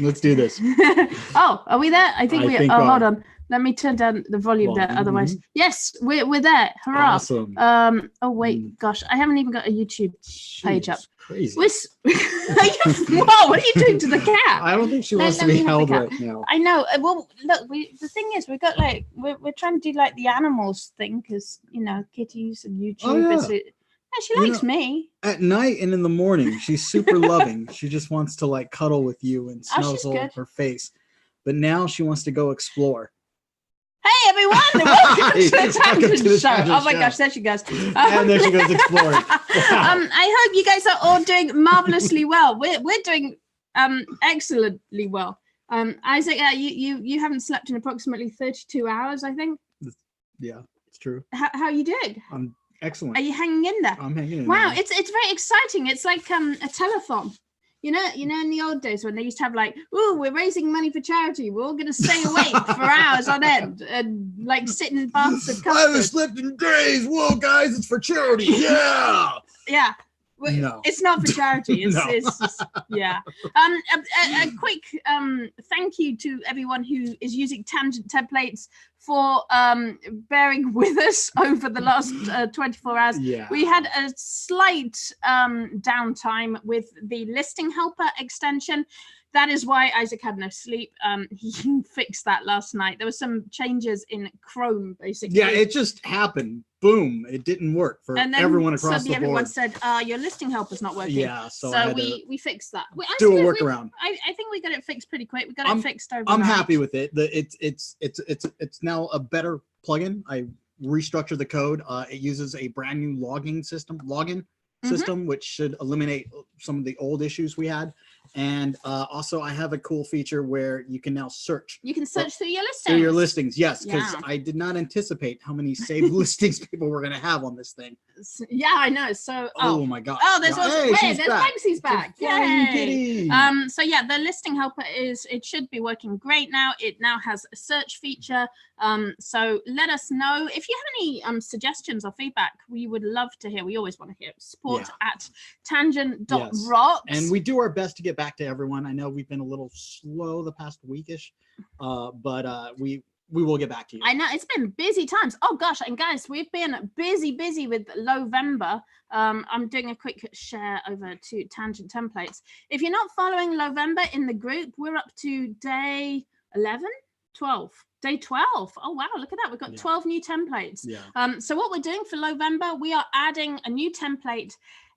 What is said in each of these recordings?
Let's do this. Oh, are we there? I think we are. Hold on. Let me turn down the volume there. Otherwise, yes, we're there. Hurrah! Awesome. Oh wait, gosh, I haven't even got a YouTube page up. Crazy. Whoa, what are you doing to the cat? I don't think she wants to be held right now. I know. Well, look, the thing is, we've got like we're trying to do like the animals thing because kitties and YouTube. Oh, yeah. She likes me. At night and in the morning, she's super loving. She just wants to like cuddle with you and snuzzle her face. But now she wants to go explore. Hey everyone, welcome to the Tangent Show. Oh my gosh, there she goes. And there she goes exploring. Wow. I hope you guys are all doing marvelously well. We're doing excellently well. Isaac, you haven't slept in approximately 32 hours, I think. Yeah, it's true. How are you doing? I'm excellent. Are you hanging in there? I'm hanging in there. Wow, there. it's very exciting. It's like a telethon. You know, in the old days when they used to have like, oh, we're raising money for charity. We're all going to stay awake for hours on end and like sit in baths of comfort. I haven't slept in days. Whoa, guys, it's for charity. Yeah. Yeah. No. It's not for charity. It's yeah. A quick thank you to everyone who is using Tangent templates for bearing with us over the last 24 hours. Yeah. We had a slight downtime with the listing helper extension. That is why Isaac had no sleep. He fixed that last night. There were some changes in Chrome, basically. Yeah, it just happened. Boom. It didn't work for everyone across the board. Everyone said, your listing helper's not working. Yeah, so we fixed that. Do a workaround. I think we got it fixed pretty quick. We got it fixed overnight. I'm happy with it. It's now a better plugin. I restructured the code. It uses a brand new login system, which should eliminate some of the old issues we had. And also I have a cool feature where you can now search. You can search through your listings. Through your listings, yes, because I did not anticipate how many saved listings people were going to have on this thing. Yeah, I know. So oh my god. Oh, there's also there's Banksy's back. Yay. So yeah, the listing helper it should be working great now. It now has a search feature. So let us know if you have any suggestions or feedback. We would love to hear. We always want to hear support at tangent.rocks. And we do our best to get back to everyone. I know we've been a little slow the past weekish, but we will get back to you. I know it's been busy times. Oh gosh, and guys, we've been busy with Lovember. I'm doing a quick share over to Tangent Templates. If you're not following Lovember in the group, we're up to day 11, 12. Day 12. Oh wow, look at that. We've got 12 new templates. So what we're doing for Lovember, we are adding a new template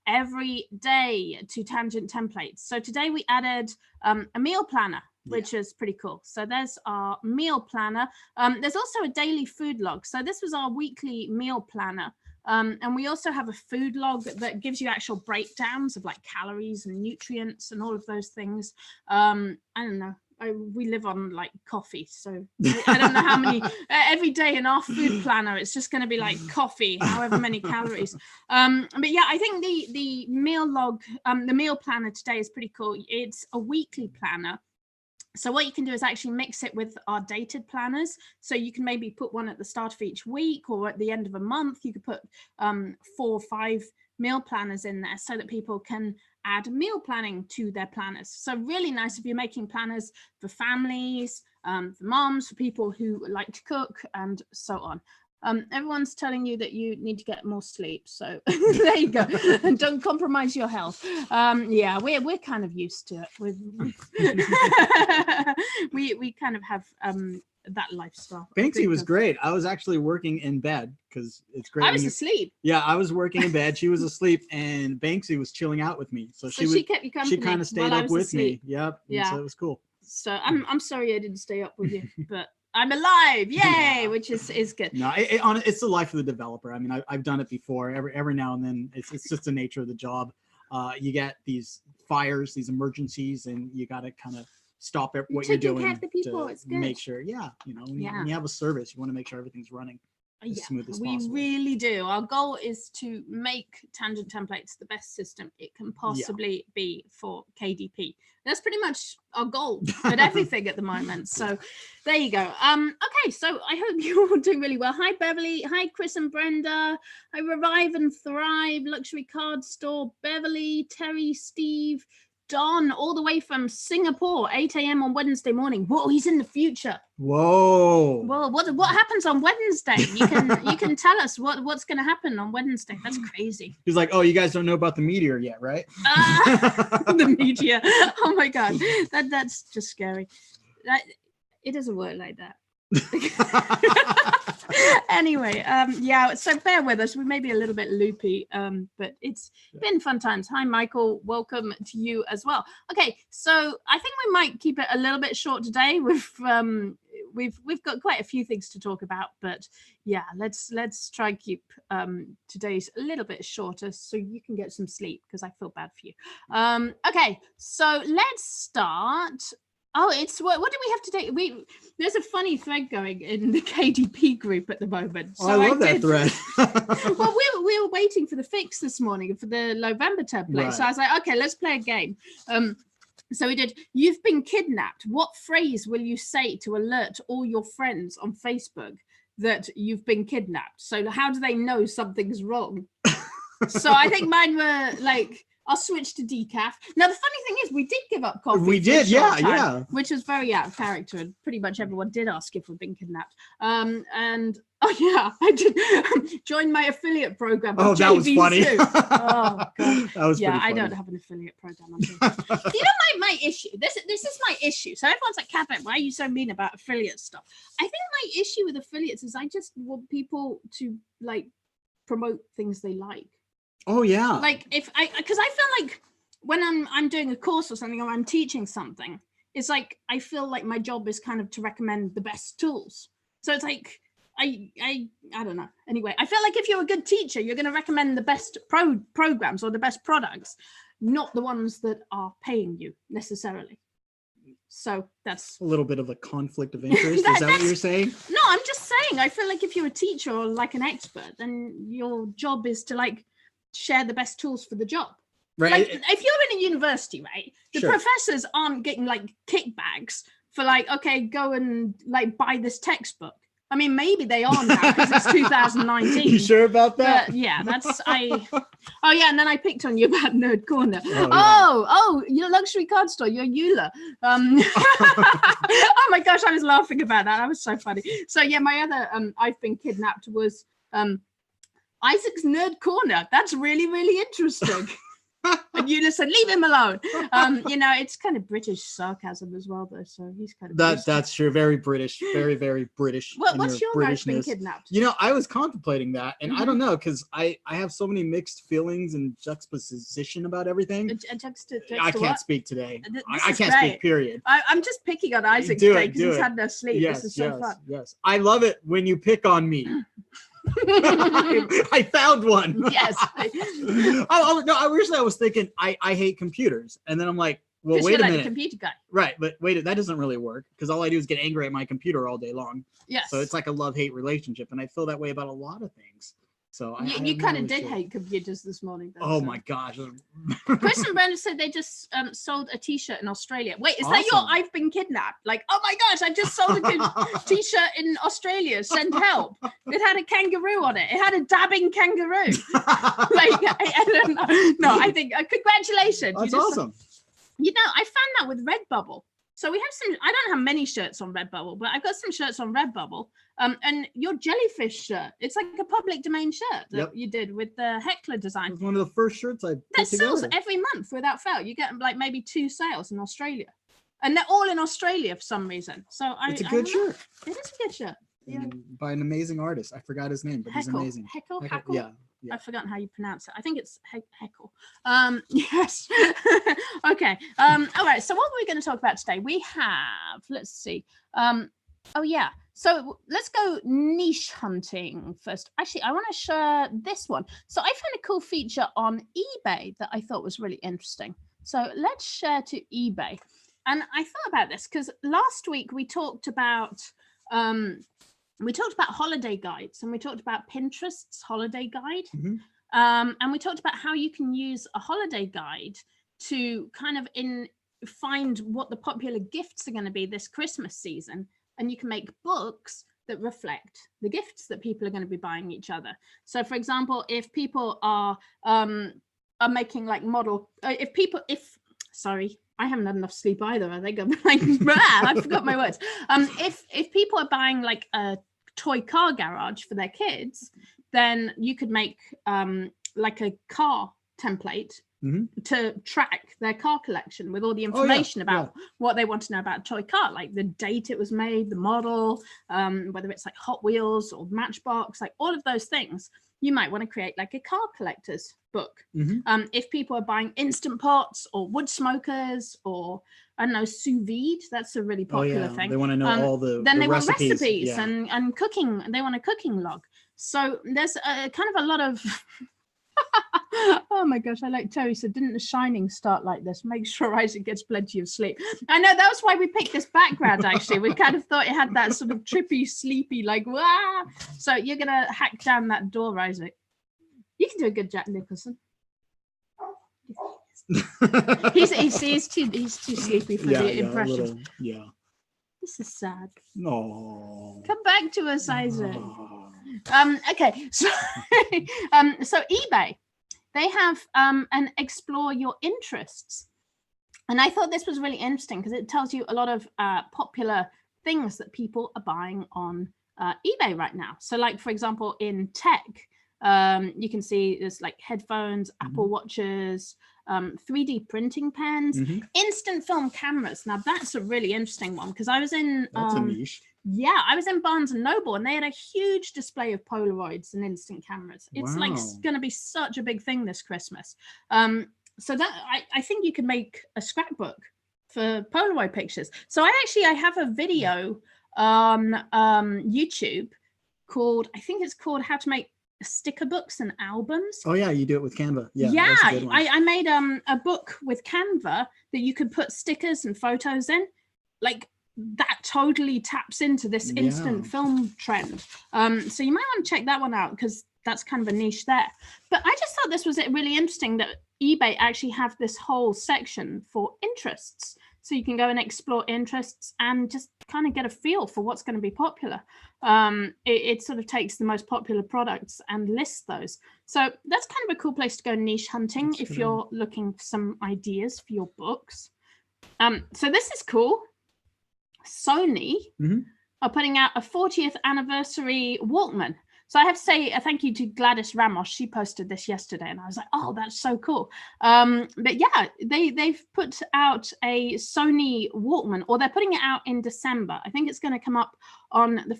every day to Tangent Templates. So today we added a meal planner, which is pretty cool. So there's our meal planner. There's also a daily food log. So this was our weekly meal planner. And we also have a food log that gives you actual breakdowns of like calories and nutrients and all of those things. I don't know. We live on like coffee, so I don't know how many every day in our food planner it's just going to be like coffee, however many calories. But yeah, I think the meal log, the meal planner today is pretty cool. It's a weekly planner. So what you can do is actually mix it with our dated planners. So you can maybe put one at the start of each week or at the end of a month. You could put 4 or 5 meal planners in there so that people can add meal planning to their planners. So really nice if you're making planners for families, for moms, for people who like to cook and so on. Everyone's telling you that you need to get more sleep, so there you go. And don't compromise your health. Yeah, we're kind of used to it. We kind of have that lifestyle. Banksy was great. I was actually working in bed because it's great. I was asleep. Yeah, I was working in bed. She was asleep, and Banksy was chilling out with me. So she kept you company. She kind of stayed up with me. Yep. Yeah. So it was cool. So I'm sorry I didn't stay up with you, but I'm alive. Yay, which is good. No, it's the life of the developer. I mean, I've done it before. Every now and then, it's just the nature of the job. You get these fires, these emergencies, and you got to kind of stop what you're doing to make sure. Yeah, when you have a service, you want to make sure everything's running as smooth as possible. We really do. Our goal is to make Tangent Templates the best system it can possibly be for KDP. That's pretty much our goal at everything at the moment. So there you go. Okay, so I hope you're all doing really well. Hi, Beverly. Hi, Chris and Brenda. Hi, Revive and Thrive, Luxury Card Store, Beverly, Terry, Steve, Don, all the way from Singapore, 8 a.m. on Wednesday morning. Whoa, he's in the future. Whoa. Well, what happens on Wednesday? You can tell us what's going to happen on Wednesday. That's crazy. He's like, oh, you guys don't know about the meteor yet, right? The meteor. Oh my God, that's just scary. It doesn't work like that. Anyway, yeah, so bear with us. We may be a little bit loopy, but it's been fun times. Hi, Michael. Welcome to you as well. Okay, so I think we might keep it a little bit short today. We've got quite a few things to talk about, but yeah, let's try and keep today's a little bit shorter so you can get some sleep, because I feel bad for you. Okay, so let's start. Oh, it's what do we have today? There's a funny thread going in the KDP group at the moment. So I love that thread. Well, we were waiting for the fix this morning for the November template. Right. So I was like, okay, let's play a game. So we did, you've been kidnapped. What phrase will you say to alert all your friends on Facebook that you've been kidnapped? So how do they know something's wrong? So I think mine were like, I'll switch to decaf. Now, the funny thing is, we did give up coffee. We did, yeah. Which was very out of character, and pretty much everyone did ask if we've been kidnapped. And oh yeah, I did join my affiliate program. Oh, that was funny. Oh God, that was yeah. Funny. I don't have an affiliate program. You know, my issue. This is my issue. So everyone's like, Katharyne, why are you so mean about affiliate stuff? I think my issue with affiliates is I just want people to like promote things they like. Oh yeah. Like because I feel like when I'm doing a course or something, or I'm teaching something, it's like I feel like my job is kind of to recommend the best tools. So it's like I don't know. Anyway, I feel like if you're a good teacher, you're going to recommend the best programs or the best products, not the ones that are paying you necessarily. So that's a little bit of a conflict of interest. Is that what you're saying? No, I'm just saying. I feel like if you're a teacher or like an expert, then your job is to like share the best tools for the job. Right. Like if you're in a university, right, the professors aren't getting like kickbacks for like, okay, go and like buy this textbook. I mean, maybe they are now because it's 2019. You sure about that? But yeah, oh yeah, and then I picked on you about Nerd Corner. Oh, oh, your luxury card store, your Eula. Oh my gosh, I was laughing about that. That was so funny. So yeah, my other I've been kidnapped was Isaac's Nerd Corner. That's really, really interesting. And you just said, leave him alone. You know, it's kind of British sarcasm as well, though. So he's kind of that's true. Very British. Very, very British. What's your guys been kidnapped? You know, I was contemplating that, and I don't know, because I have so many mixed feelings and juxtaposition about everything. I can't speak today. I can't speak, period. I'm just picking on Isaac today because he's had no sleep. Yes, this is so fun. Yes. I love it when you pick on me. I found one. Yes. Originally I was thinking I hate computers, and then I'm like, well, wait a minute. A computer guy. Right, but wait, that doesn't really work because all I do is get angry at my computer all day long. Yes. So it's like a love-hate relationship, and I feel that way about a lot of things. So you kind of did hate computers this morning. Though, oh my gosh. Chris and Brenda said they just sold a t-shirt in Australia. Wait, is that your I've been kidnapped? Like, oh my gosh, I just sold a t-shirt in Australia. Send help. It had a kangaroo on it. It had a dabbing kangaroo. Like, I don't know. No, I think congratulations. That's awesome. You know, I found that with Redbubble. So we have some, I don't have many shirts on Redbubble, but I've got some shirts on Redbubble. And your jellyfish shirt, it's like a public domain shirt that you did with the Heckler design. It was one of the first shirts I put that together. sells every month without fail. You get like maybe 2 sales in Australia. And they're all in Australia for some reason. So it's a good shirt. It is a good shirt. Yeah. By an amazing artist. I forgot his name, but he's amazing. Heckle? Yeah. I've forgotten how you pronounce it. I think it's Heckle. Yes. Okay. All right. So what are we going to talk about today? We have, let's see. Oh yeah. So let's go niche hunting first. Actually, I want to share this one. So I found a cool feature on eBay that I thought was really interesting. So let's share to eBay. And I thought about this because last week we talked about holiday guides, and we talked about Pinterest's holiday guide. Mm-hmm. And we talked about how you can use a holiday guide to kind of find what the popular gifts are going to be this Christmas season. And you can make books that reflect the gifts that people are going to be buying each other. So for example, if people are making like sorry, I haven't had enough sleep either. I think I'm like, I forgot my words. If people are buying like a toy car garage for their kids, then you could make like a car template to track their car collection with all the information about what they want to know about a toy car, like the date it was made, the model, whether it's like Hot Wheels or Matchbox, like all of those things. You might want to create like a car collector's book. If people are buying Instant Pots or wood smokers or, I don't know, sous vide, that's a really popular thing. They want to know all the then they recipes. want recipes and cooking. They want a cooking log. So there's kind of a lot of oh my gosh, I like Terry said, didn't The Shining start like this? Make sure Isaac gets plenty of sleep. I know, that was why we picked this background, actually. We kind of thought it had that sort of trippy, sleepy, like, wah. So you're going to hack down that door, Isaac. You can do a good Jack Nicholson. he's too sleepy for the impression. This is sad. No. Come back to us, Isaac. Okay, so so eBay, they have an explore your interests, and I thought this was really interesting because it tells you a lot of popular things that people are buying on eBay right now. So like, for example, in tech, you can see there's like headphones, Apple Watches, 3D printing pens, instant film cameras. Now that's a really interesting one because I was in that's a niche. Yeah, I was in Barnes and Noble and they had a huge display of Polaroids and instant cameras. It's like going to be such a big thing this Christmas. So that I think you can make a scrapbook for Polaroid pictures. So I have a video on YouTube called, I think it's called How to Make Sticker Books and Albums. Oh yeah, you do it with Canva. Yeah, I made a book with Canva that you could put stickers and photos in. Like, that totally taps into this instant film trend. So you might want to check that one out because that's kind of a niche there. But I just thought this was really interesting that eBay actually have this whole section for interests. So you can go and explore interests and just kind of get a feel for what's going to be popular. It sort of takes the most popular products and lists those. So that's kind of a cool place to go niche hunting if you're looking for some ideas for your books. So this is cool. Sony are putting out a 40th anniversary Walkman. So I have to say a thank you to Gladys Ramos. She posted this yesterday and I was like, oh, that's so cool. But yeah, they've put out a Sony Walkman, or they're putting it out in December. I think it's going to come up on the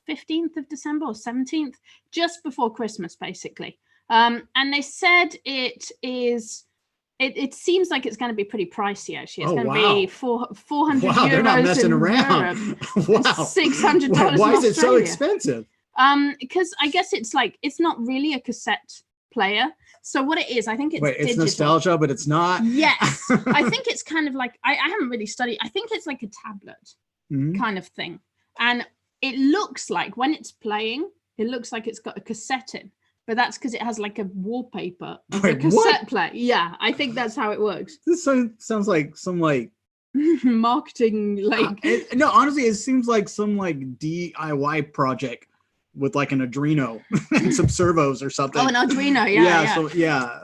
15th of December or 17th, just before Christmas, basically. And they said it is... It seems like it's going to be pretty pricey, actually. It's going to be 400 euros. Wow, they're not messing around. Wow. $600. Why is it so expensive? Because I guess it's not really a cassette player. So what it is, I think it's it's nostalgia, but it's not. Yes. I think it's kind of like, I haven't really studied. I think it's like a tablet kind of thing. And it looks like when it's playing, it looks like it's got a cassette in. But that's because it has like a wallpaper of a cassette player. Yeah, I think that's how it works. This sounds like some like marketing, like no, honestly, it seems like some like DIY project with like an Arduino and some servos or something. Oh, an Arduino, yeah. So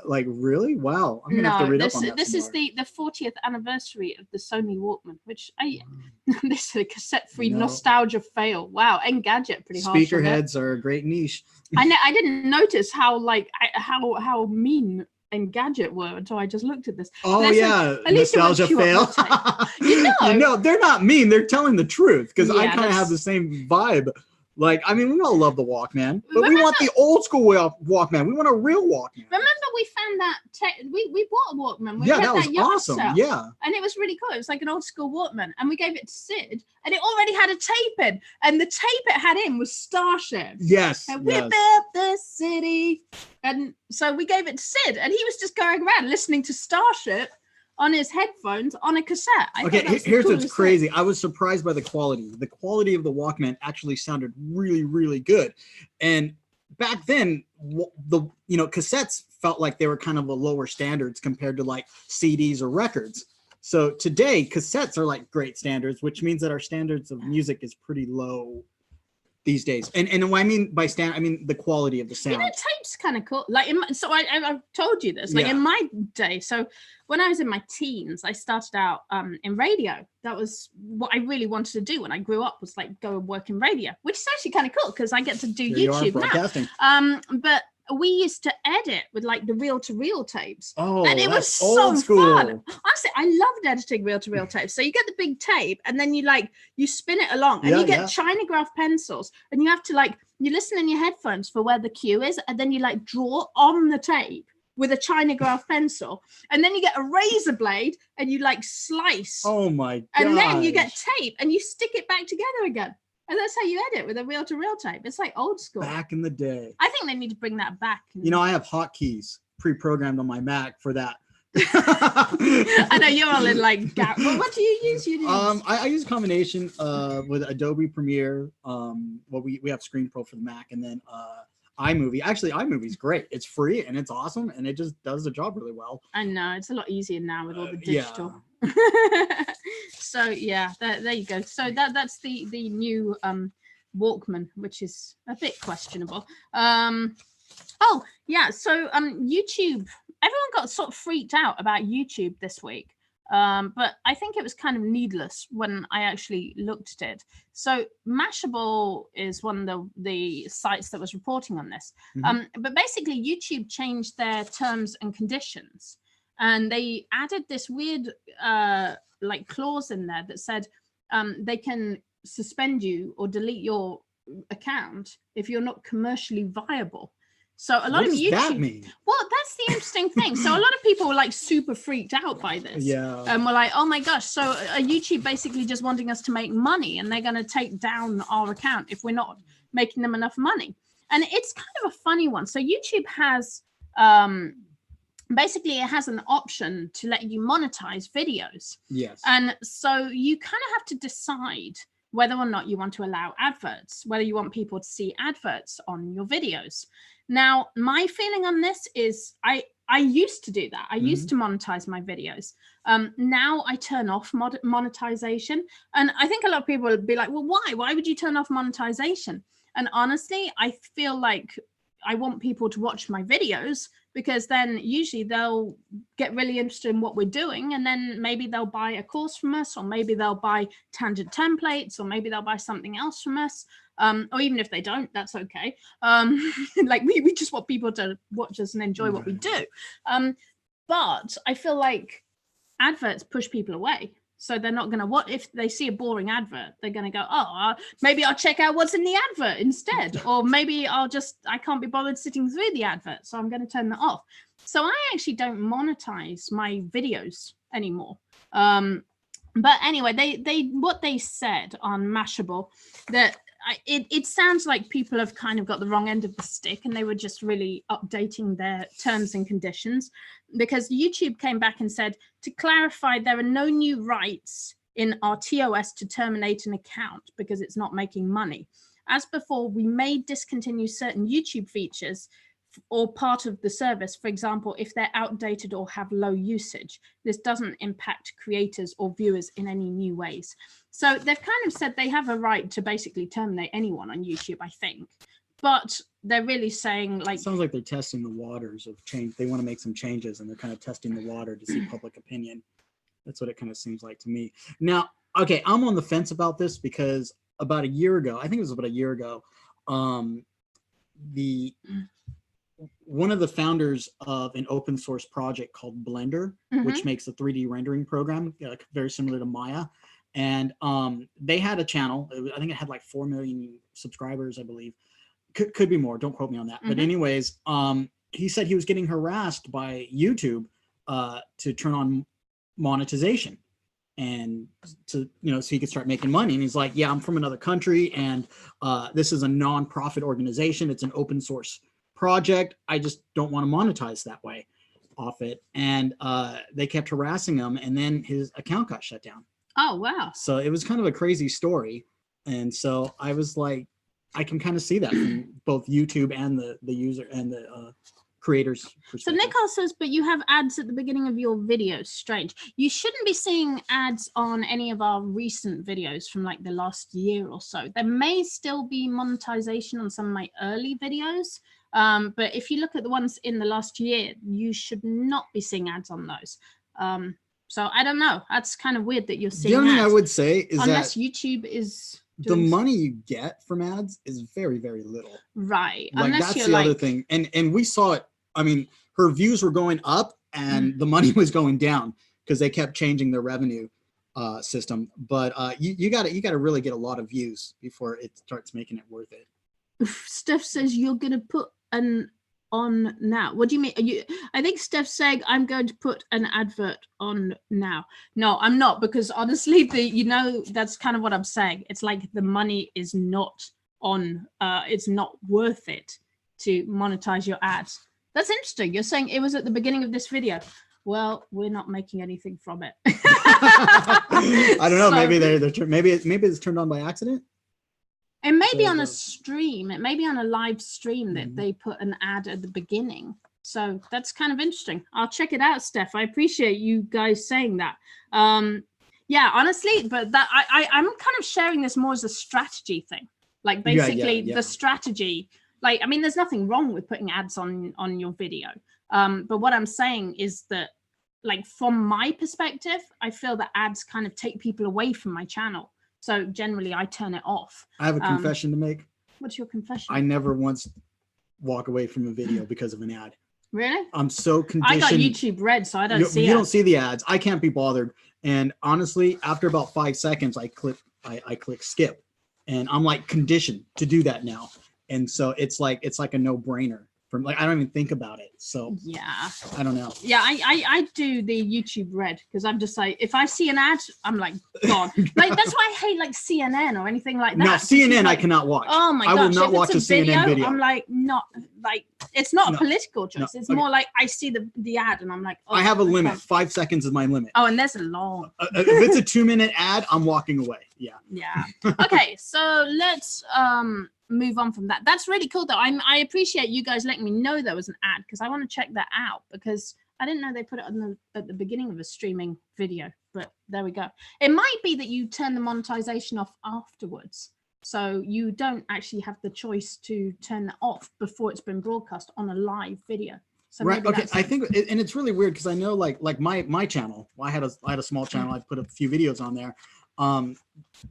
like really? Wow. I'm gonna have to read up on that. This is the 40th anniversary of the Sony Walkman, which this is a cassette-free nostalgia fail. Wow, Engadget pretty hard. Speaker heads are a great niche. I didn't notice how how mean Engadget were until I just looked at this. Oh yeah, nostalgia fail. No, they're not mean. They're telling the truth because I kind of have the same vibe. Like, I mean, we all love the Walkman, but we want the old school Walkman. We want a real Walkman. Remember we found that, we bought a Walkman. That was awesome. Yeah. And it was really cool. It was like an old school Walkman. And we gave it to Sid, and it already had a tape in. And the tape it had in was Starship. Yes. And we built the city. And so we gave it to Sid, and he was just going around listening to Starship on his headphones on a cassette. Here's what's crazy. I was surprised by the quality. The quality of the Walkman actually sounded really, really good. And back then, cassettes felt like they were kind of a lower standards compared to like CDs or records. So today, cassettes are like great standards, which means that our standards of music is pretty low these days. And what I mean by I mean the quality of the sound. You know, tape's kind of cool. Like, I've told you this. Like in my day, so when I was in my teens, I started out in radio. That was what I really wanted to do when I grew up, was like go and work in radio, which is actually kind of cool because I get to do YouTube now. But we used to edit with like the reel-to-reel tapes. Oh, and it was so fun. Honestly, I loved editing reel-to-reel tapes. So you get the big tape and then you spin it along and you get Chinograph pencils and you have to you listen in your headphones for where the cue is and then you draw on the tape with a Chinograph pencil, and then you get a razor blade and you slice. Oh my god! And then you get tape and you stick it back together again. And that's how you edit, with a reel-to-reel tape. It's like old school. Back in the day. I think they need to bring that back. You know, I have hotkeys pre-programmed on my Mac for that. I know you're all in what do you use? I use a combination with Adobe Premiere. We have ScreenPro for the Mac, and then iMovie. Actually, iMovie's great. It's free and it's awesome, and it just does the job really well. I know, it's a lot easier now with all the digital. So yeah, there you go. So that's the new Walkman, which is a bit questionable. Oh yeah, so YouTube, everyone got sort of freaked out about YouTube this week, but I think it was kind of needless when I actually looked at it. So Mashable is one of the sites that was reporting on this. But basically YouTube changed their terms and conditions, and they added this weird clause in there that said they can suspend you or delete your account if you're not commercially viable. So a lot of YouTube. What does that mean? Well, that's the interesting thing. So a lot of people were super freaked out by this. Yeah. And we're like, oh my gosh. So YouTube basically just wanting us to make money, and they're going to take down our account if we're not making them enough money. And it's kind of a funny one. So YouTube has basically, it has an option to let you monetize videos. Yes. And so you kind of have to decide whether or not you want to allow adverts, whether you want people to see adverts on your videos. Now, my feeling on this is I used to do that. I used to monetize my videos. Now I turn off monetization. And I think a lot of people would be like, well, why? Why would you turn off monetization? And honestly, I feel like I want people to watch my videos, because then usually they'll get really interested in what we're doing, and then maybe they'll buy a course from us, or maybe they'll buy tangent templates, or maybe they'll buy something else from us. Or even if they don't, that's okay. We just want people to watch us and enjoy what we do. But I feel like adverts push people away. So they're not going to, what if they see a boring advert, they're going to go, oh, maybe I'll check out what's in the advert instead. Or maybe I can't be bothered sitting through the advert, so I'm going to turn that off. So I actually don't monetize my videos anymore. But anyway, what they said on Mashable, that it sounds like people have kind of got the wrong end of the stick, and they were just really updating their terms and conditions, because YouTube came back and said, to clarify, there are no new rights in our TOS to terminate an account because it's not making money. As before, we may discontinue certain YouTube features or part of the service, for example, if they're outdated or have low usage. This doesn't impact creators or viewers in any new ways. So they've kind of said they have a right to basically terminate anyone on YouTube, I think. But they're really saying it sounds like they're testing the waters of change. They want to make some changes, and they're kind of testing the water to see public opinion. That's what it kind of seems like to me. Now, okay, I'm on the fence about this, because about a year ago, I think it was about a year ago, one of the founders of an open source project called Blender, which makes a 3D rendering program, very similar to Maya. And they had a channel. I think it had 4 million subscribers, I believe. Could be more. Don't quote me on that. But anyways, he said he was getting harassed by YouTube to turn on monetization, and so he could start making money. And he's like, yeah, I'm from another country, and this is a non-profit organization. It's an open source project. I just don't want to monetize that way off it. And they kept harassing him, and then his account got shut down. Oh, wow. So it was kind of a crazy story. And so I was like, I can kind of see that from both YouTube and the user and the creators' So perspective. Nicole says, but you have ads at the beginning of your videos. Strange. You shouldn't be seeing ads on any of our recent videos from like the last year or so. There may still be monetization on some of my early videos. But if you look at the ones in the last year, you should not be seeing ads on those. So I don't know. That's kind of weird that you're seeing The only thing ads. I would say is unless that YouTube is the money you get from ads is very, very little. Right. Like Unless that's you're the like, other thing. And we saw it. I mean, her views were going up and the money was going down because they kept changing their revenue system. But you gotta really get a lot of views before it starts making it worth it. Steph says you're gonna put an on now. What do you mean? I think Steph's saying I'm going to put an advert on now. No, I'm not, because honestly, that's kind of what I'm saying. It's like the money is not on. It's not worth it to monetize your ads. That's interesting. You're saying it was at the beginning of this video. Well, we're not making anything from it. I don't know. So, maybe it's turned on by accident. It may be on a stream. It may be on a live stream that they put an ad at the beginning. So that's kind of interesting. I'll check it out, Steph. I appreciate you guys saying that. Yeah, honestly, but that I'm kind of sharing this more as a strategy thing. Like basically the strategy. Like, I mean, there's nothing wrong with putting ads on your video. But what I'm saying is that, like, from my perspective, I feel that ads kind of take people away from my channel. So generally, I turn it off. I have a confession to make. What's your confession? I never once walk away from a video because of an ad. Really? I'm so conditioned. I got YouTube Red, so I don't see it. You don't see the ads. I can't be bothered. And honestly, after about 5 seconds, I click skip, and I'm like conditioned to do that now. And so it's like a no-brainer. From like, I don't even think about it. So yeah, I don't know. Yeah, I do the YouTube Red because I'm just like, if I see an ad, I'm like, gone. Like that's why I hate like CNN or anything like that. No, CNN like, I cannot watch. Oh my gosh, I will not watch a CNN video. I'm like, not like, it's not a political choice. It's more like I see the ad and I'm like, oh, I have a limit. 5 seconds is my limit. Oh, and there's a long. If it's a 2-minute ad, I'm walking away. Yeah. Yeah. Okay, so let's move on from that. That's really cool though. I appreciate you guys letting me know there was an ad because I want to check that out because I didn't know they put it on at the beginning of a streaming video, but there we go. It might be that you turn the monetization off afterwards, so you don't actually have the choice to turn it off before it's been broadcast on a live video. So right. Okay. I think, and it's really weird because I know like my channel. I had a small channel. I put a few videos on there.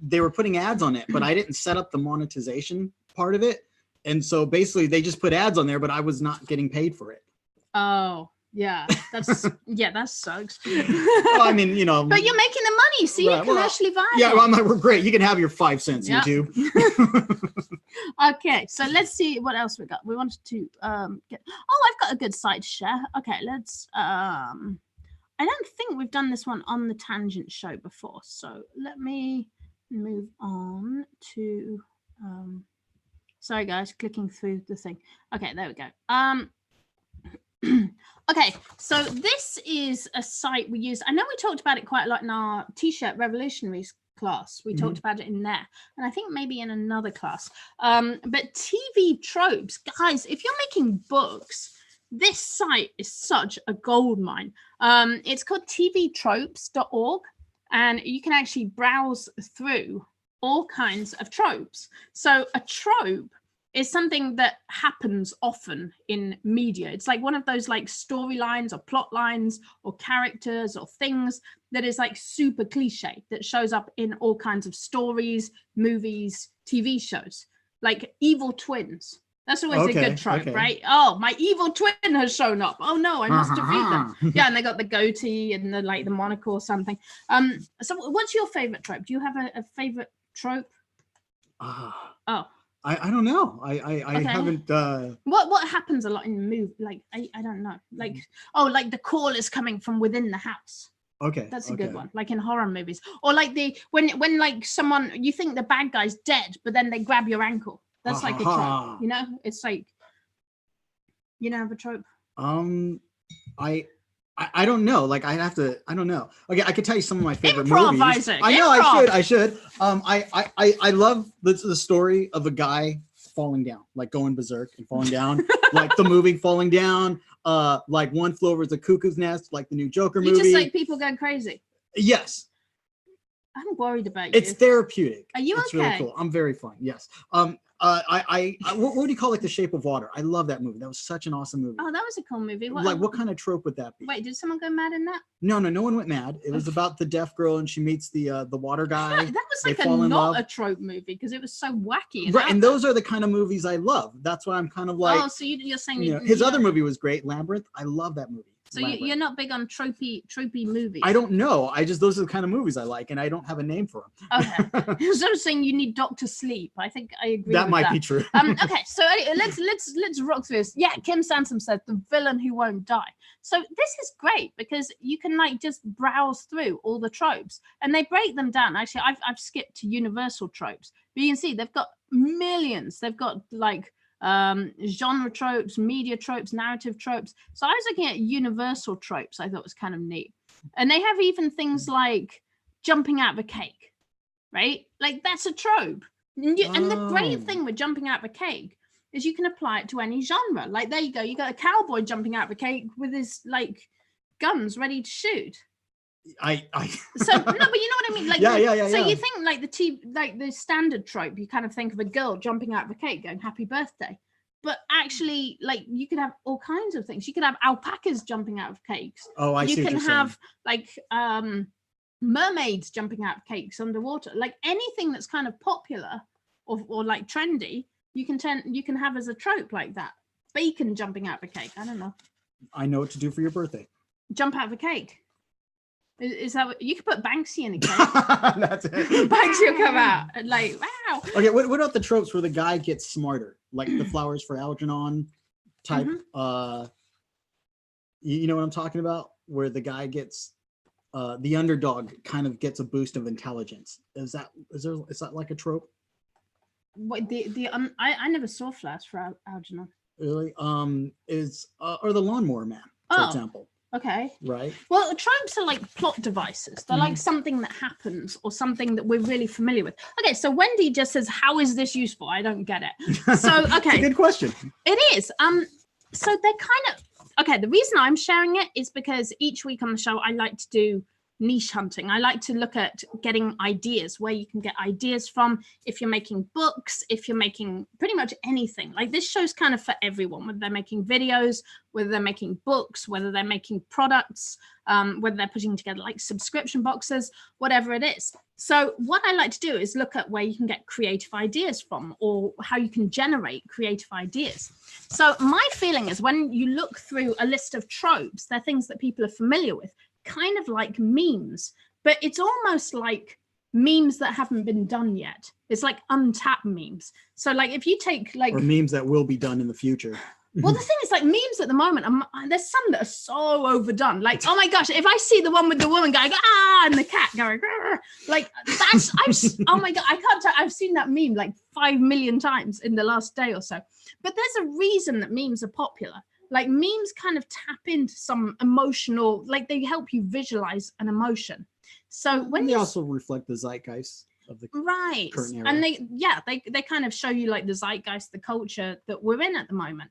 They were putting ads on it, but I didn't set up the monetization part of it, and so basically they just put ads on there, but I was not getting paid for it. Oh yeah, that's yeah, that sucks. Well, I mean, you know, but you're making the money, so you're commercially viable. Yeah, well, we're great. You can have your 5 cents, YouTube. Okay, so let's see what else we got. We wanted to get. Oh, I've got a good site to share. Okay, let's. I don't think we've done this one on the Tangent Show before, so let me move on to. Sorry guys, clicking through the thing. Okay, there we go. Okay, so this is a site we use. I know we talked about it quite a lot in our T-shirt Revolutionaries class. We talked about it in there, and I think maybe in another class. But TV Tropes, guys, if you're making books, this site is such a gold mine. It's called tvtropes.org, and you can actually browse through all kinds of tropes. So a trope is something that happens often in media. It's like one of those like storylines or plot lines or characters or things that is like super cliche that shows up in all kinds of stories, movies, TV shows, like evil twins. That's always a good trope, right? Oh, my evil twin has shown up. Oh no, I must defeat them. Yeah, and they got the goatee and the like the monocle or something. So what's your favorite trope? Do you have a favorite trope? I don't know. I haven't. What happens a lot in the movie? Like I don't know. Like like the call is coming from within the house. Okay, that's a good one. Like in horror movies, or like when like someone you think the bad guy's dead, but then they grab your ankle. That's like a trope. You know, it's like you don't have a trope. I don't know. Like I have to. I don't know. Okay, I could tell you some of my favorite movies. I know. I should. I love the story of a guy falling down, like going berserk and falling down, like the movie Falling Down, like One Flew Over the Cuckoo's Nest, like the new Joker movie. You just like people going crazy. Yes. I'm worried about you. It's therapeutic. Are you it's okay? Really cool. I'm very fun. Yes. What do you call, like, The Shape of Water? I love that movie. That was such an awesome movie. Oh, that was a cool movie. What kind of trope would that be? Wait, did someone go mad in that? No one went mad. It was about the deaf girl and she meets the water guy. That was like not a trope movie because it was so wacky. Right, and those are the kind of movies I love. That's why I'm kind of like. Oh, so you're saying his other movie was great, Labyrinth. I love that movie. So you're not big on tropey movies. I don't know. Those are the kind of movies I like, and I don't have a name for them. Okay. So I'm saying you need Dr. Sleep. I think I agree. That might be true. Okay. So let's rock through this. Yeah, Kim Sansom said the villain who won't die. So this is great because you can like just browse through all the tropes, and they break them down. Actually, I've skipped to universal tropes, but you can see they've got millions. They've got like genre tropes, media tropes, narrative tropes. So I was looking at universal tropes. I thought was kind of neat. And they have even things like jumping out of a cake, right? Like that's a trope. And the great thing with jumping out of a cake is you can apply it to any genre. Like there you go. You got a cowboy jumping out of a cake with his like guns ready to shoot. So no, but you know what I mean. Like yeah. So you think like the standard trope, you kind of think of a girl jumping out of a cake going happy birthday, but actually like you could have all kinds of things. You could have alpacas jumping out of cakes. Oh, I see. You can have like mermaids jumping out of cakes underwater. Like anything that's kind of popular or like trendy, you can have as a trope like that. Bacon jumping out of a cake. I don't know. I know what to do for your birthday. Jump out of a cake. Is that what, you could put Banksy in a cake? That's it. Banksy will come out and like, wow. Okay, what about the tropes where the guy gets smarter, like the Flowers for Algernon type? You know what I'm talking about? Where the guy gets the underdog kind of gets a boost of intelligence. Is that like a trope? What I never saw Flowers for Algernon. Really? Or the Lawnmower Man, for example. Okay. Right. Well, tropes are like plot devices. They're like something that happens or something that we're really familiar with. Okay, so Wendy just says, "How is this useful?" I don't get it. So, okay. It's a good question. It is. So they're kind of okay. The reason I'm sharing it is because each week on the show, I like to do niche hunting. I like to look at getting ideas, where you can get ideas from if you're making books, if you're making pretty much anything. Like this show's kind of for everyone, whether they're making videos, whether they're making books, whether they're making products, whether they're putting together like subscription boxes, whatever it is. So what I like to do is look at where you can get creative ideas from or how you can generate creative ideas. So my feeling is when you look through a list of tropes, they're things that people are familiar with, kind of like memes, but it's almost like memes that haven't been done yet. It's like untapped memes. So like if you take like or memes that will be done in the future. Well, the thing is, like memes at the moment, there's some that are so overdone. Like, oh my gosh, if I see the one with the woman going and the cat going like that's oh my god, I can't tell. I've seen that meme like 5 million times in the last day or so. But there's a reason that memes are popular. Like memes kind of tap into some emotional, like they help you visualize an emotion. So when they also reflect the zeitgeist of the current era. And they kind of show you like the zeitgeist, the culture that we're in at the moment.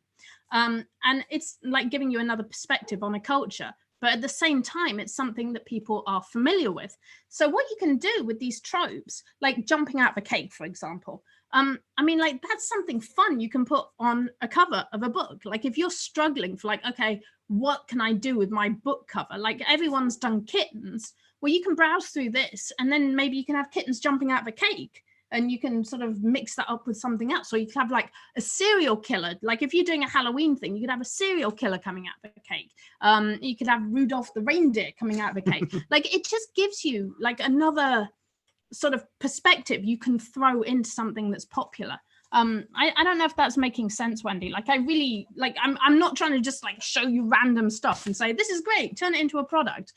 And it's like giving you another perspective on a culture, but at the same time, it's something that people are familiar with. So what you can do with these tropes, like jumping out of a cake, for example, I mean, like that's something fun you can put on a cover of a book. Like if you're struggling for like, okay, what can I do with my book cover? Like everyone's done kittens. Well, you can browse through this and then maybe you can have kittens jumping out of a cake. And you can sort of mix that up with something else. So you could have like a serial killer. Like if you're doing a Halloween thing, you could have a serial killer coming out of a cake. You could have Rudolph the reindeer coming out of a cake. Like it just gives you like another sort of perspective you can throw into something that's popular. I don't know if that's making sense, Wendy. Like I really like I'm not trying to just like show you random stuff and say this is great, turn it into a product.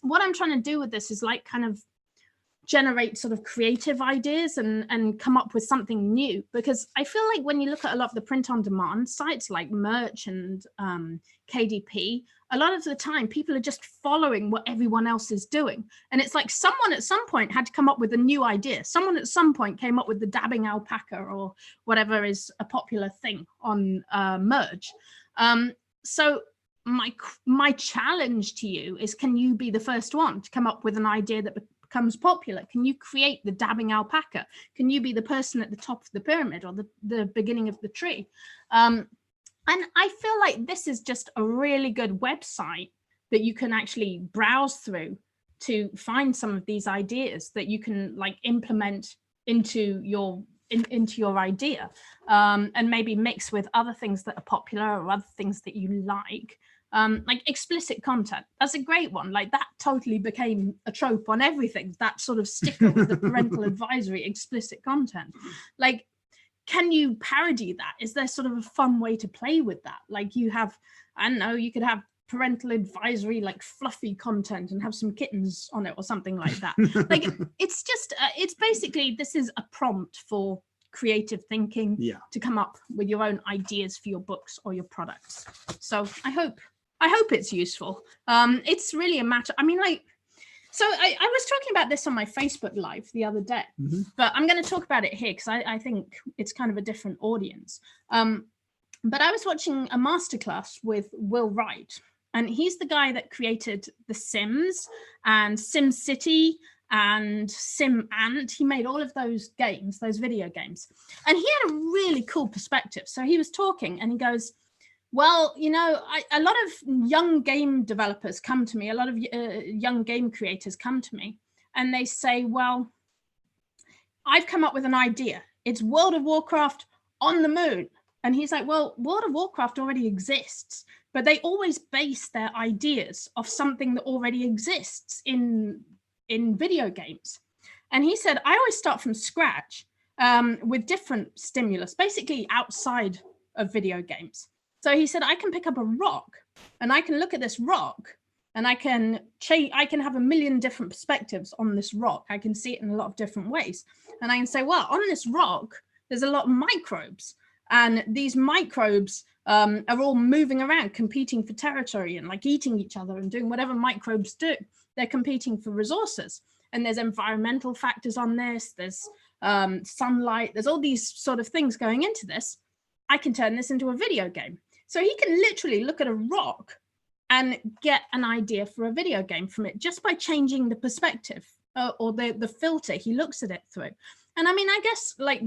What I'm trying to do with this is like kind of generate sort of creative ideas and come up with something new, because I feel like when you look at a lot of the print on demand sites like Merch and KDP, a lot of the time people are just following what everyone else is doing. And it's like someone at some point had to come up with a new idea. Someone at some point came up with the dabbing alpaca or whatever is a popular thing on Merge. So my challenge to you is, can you be the first one to come up with an idea that becomes popular? Can you create the dabbing alpaca? Can you be the person at the top of the pyramid or the beginning of the tree? And I feel like this is just a really good website that you can actually browse through to find some of these ideas that you can like implement into your idea, and maybe mix with other things that are popular or other things that you like explicit content. That's a great one. Like that totally became a trope on everything, that sort of sticker with the parental advisory, explicit content. Like, can you parody that? Is there sort of a fun way to play with that? Like you have, I don't know, you could have parental advisory, like fluffy content and have some kittens on it or something like that. Like it's just, it's basically, this is a prompt for creative thinking to come up with your own ideas for your books or your products. So I hope it's useful. It's really a matter, I mean, like, so I was talking about this on my Facebook Live the other day, but I'm going to talk about it here because I think it's kind of a different audience. But I was watching a masterclass with Will Wright, and he's the guy that created The Sims and Sim City and Sim Ant. He made all of those games, those video games, and he had a really cool perspective. So he was talking and he goes, well, you know, a lot of young game developers come to me, a lot of young game creators come to me and they say, well, I've come up with an idea. It's World of Warcraft on the moon. And he's like, well, World of Warcraft already exists, but they always base their ideas off something that already exists in video games. And he said, I always start from scratch with different stimulus, basically outside of video games. So he said, I can pick up a rock and I can look at this rock and I can have a million different perspectives on this rock. I can see it in a lot of different ways. And I can say, well, on this rock, there's a lot of microbes, and these microbes are all moving around, competing for territory and like eating each other and doing whatever microbes do. They're competing for resources. And there's environmental factors on this. There's sunlight. There's all these sort of things going into this. I can turn this into a video game. So he can literally look at a rock and get an idea for a video game from it just by changing the perspective or the filter he looks at it through. And I mean, I guess like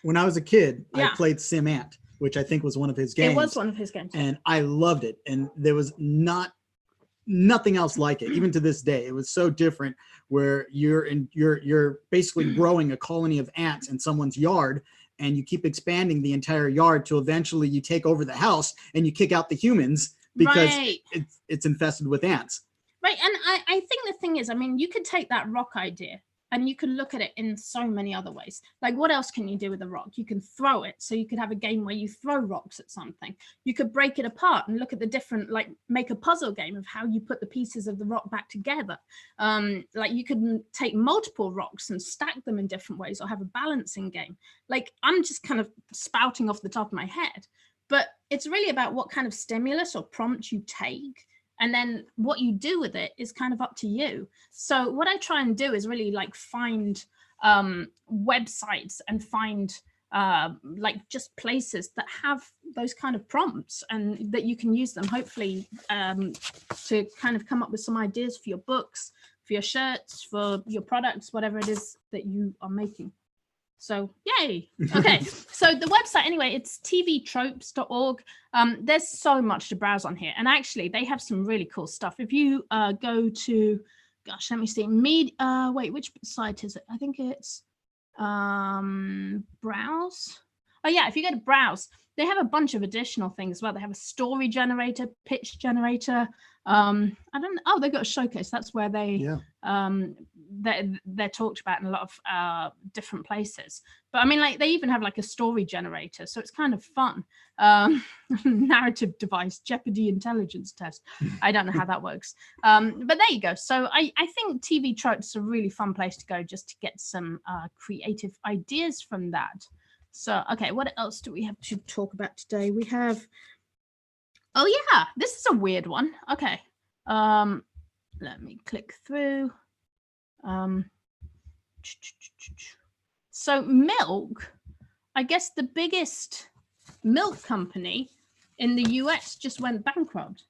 when I was a kid, I played Sim Ant, which I think was one of his games. It was one of his games. And I loved it. And there was nothing else like it, even to this day. It was so different, where you're basically growing a colony of ants in someone's yard, and you keep expanding the entire yard till eventually you take over the house and you kick out the humans because it's infested with ants. Right. And I think the thing is, I mean, you could take that rock idea and you can look at it in so many other ways. Like, what else can you do with a rock? You can throw it. So you could have a game where you throw rocks at something. You could break it apart and look at the different, like make a puzzle game of how you put the pieces of the rock back together. Like you could take multiple rocks and stack them in different ways, or have a balancing game. Like, I'm just kind of spouting off the top of my head, but it's really about what kind of stimulus or prompt you take. And then what you do with it is kind of up to you. So what I try and do is really like find websites and find like just places that have those kind of prompts, and that you can use them hopefully to kind of come up with some ideas for your books, for your shirts, for your products, whatever it is that you are making. So yay. Okay. So the website, anyway, it's tvtropes.org. There's so much to browse on here. And actually they have some really cool stuff. If you go to, gosh, let me see, wait, which site is it? I think it's browse. Oh yeah, if you go to browse, they have a bunch of additional things as well. They have a story generator, pitch generator. They've got a showcase. That's where they're talked about in a lot of different places. But I mean, like they even have like a story generator, so it's kind of fun. Narrative device, Jeopardy intelligence test. I don't know how that works, but there you go. So I think TV Tropes is a really fun place to go just to get some creative ideas from that. So okay, what else do we have to talk about today? We have Oh yeah, this is a weird one. Okay. Let me click through. So milk, I guess the biggest milk company in the US just went bankrupt,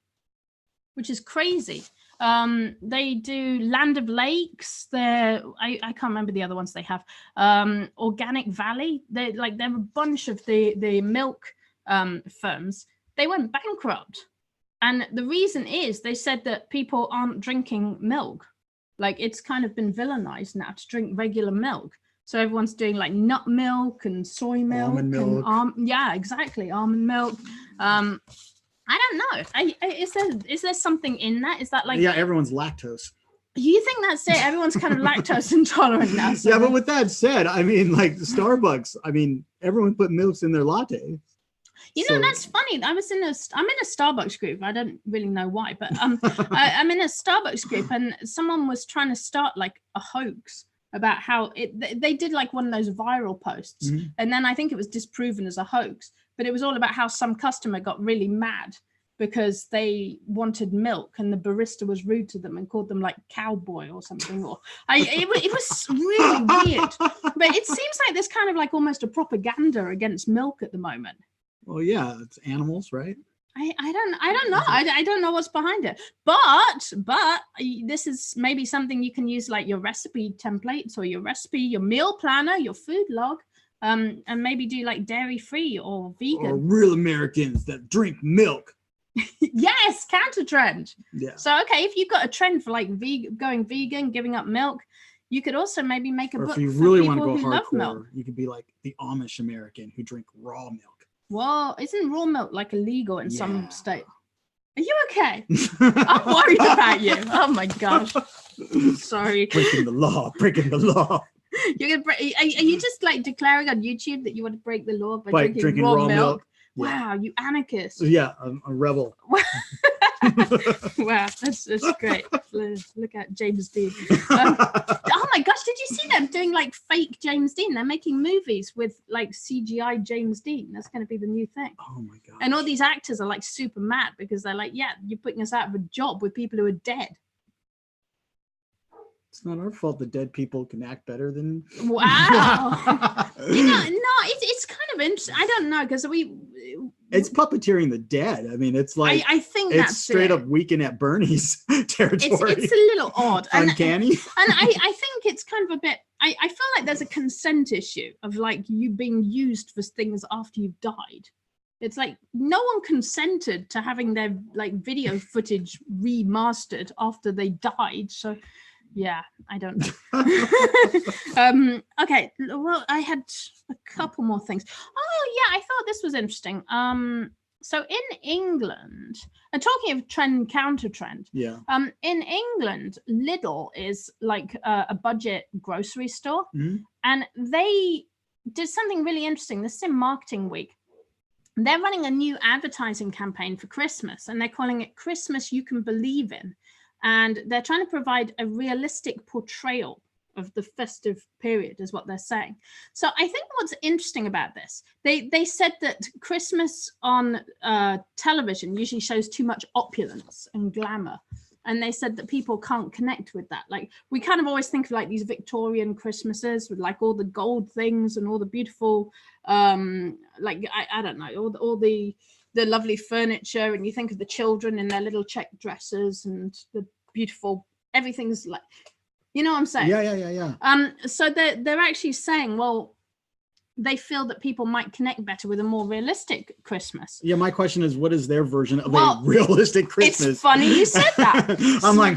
which is crazy. They do Land of Lakes. I can't remember the other ones they have. Organic Valley. They're a bunch of the milk firms. They went bankrupt. And the reason is they said that people aren't drinking milk. Like, it's kind of been villainized now to drink regular milk. So everyone's doing like nut milk and soy milk. Almond milk. And yeah, exactly. Almond milk. I don't know. Is there something in that? Is that like... Yeah, everyone's lactose. You think that's it? Everyone's kind of lactose intolerant now. So yeah, but with that said, I mean, like Starbucks, I mean, everyone put milks in their latte. You know, that's funny. I'm in a Starbucks group. I don't really know why, but I'm in a Starbucks group, and someone was trying to start like a hoax about how they did like one of those viral posts, and then I think it was disproven as a hoax, but it was all about how some customer got really mad because they wanted milk and the barista was rude to them and called them like cowboy or something. Or it was really weird. But it seems like there's kind of like almost a propaganda against milk at the moment. Well, yeah, it's animals, right? I don't know. I don't know what's behind it. But this is maybe something you can use like your recipe templates or your meal planner, your food log, and maybe do like dairy free or vegan. Or real Americans that drink milk. Yes, counter trend. Yeah. So okay, if you've got a trend for like going vegan, giving up milk, you could also maybe make a book. If you really want to go hardcore, you could be like the Amish American who drink raw milk. Well, isn't raw milk like illegal in some state? Are you okay? I'm worried about you. Oh my gosh. Sorry. Breaking the law. Breaking the law. You're gonna are you just like declaring on YouTube that you want to break the law by drinking raw milk? Yeah. Wow, you anarchist. Yeah, I'm a rebel. Wow, that's great. Look at James Dean. Oh my gosh, did you see them doing like fake James Dean? They're making movies with like CGI James Dean. That's going to be the new thing. Oh my god. And all these actors are like super mad because they're like, yeah, you're putting us out of a job with people who are dead. It's not our fault the dead people can act better than... Wow. It's kind of interesting. I don't know, because it's puppeteering the dead. I mean, it's like... I think it's that's straight up Weekend at Bernie's territory. It's a little odd. Uncanny. And I think it's kind of a bit... I feel like there's a consent issue of like you being used for things after you've died. It's like no one consented to having their like video footage remastered after they died. So... yeah, I don't know. Okay, well, I had a couple more things. Oh, yeah, I thought this was interesting. So in England, and talking of trend, counter trend, yeah. In England, Lidl is like a budget grocery store, and they did something really interesting. This is in Marketing Week. They're running a new advertising campaign for Christmas, and they're calling it Christmas You Can Believe In. And they're trying to provide a realistic portrayal of the festive period, is what they're saying. So I think what's interesting about this, they said that Christmas on television usually shows too much opulence and glamour. And they said that people can't connect with that. Like, we kind of always think of like these Victorian Christmases with like all the gold things and all the beautiful, like, I don't know, all the lovely furniture, and you think of the children in their little check dresses and the beautiful, everything's like, you know what I'm saying? Yeah. So they're actually saying, well, they feel that people might connect better with a more realistic Christmas. Yeah, my question is, what is their version of a realistic Christmas? It's funny you said that. I'm like,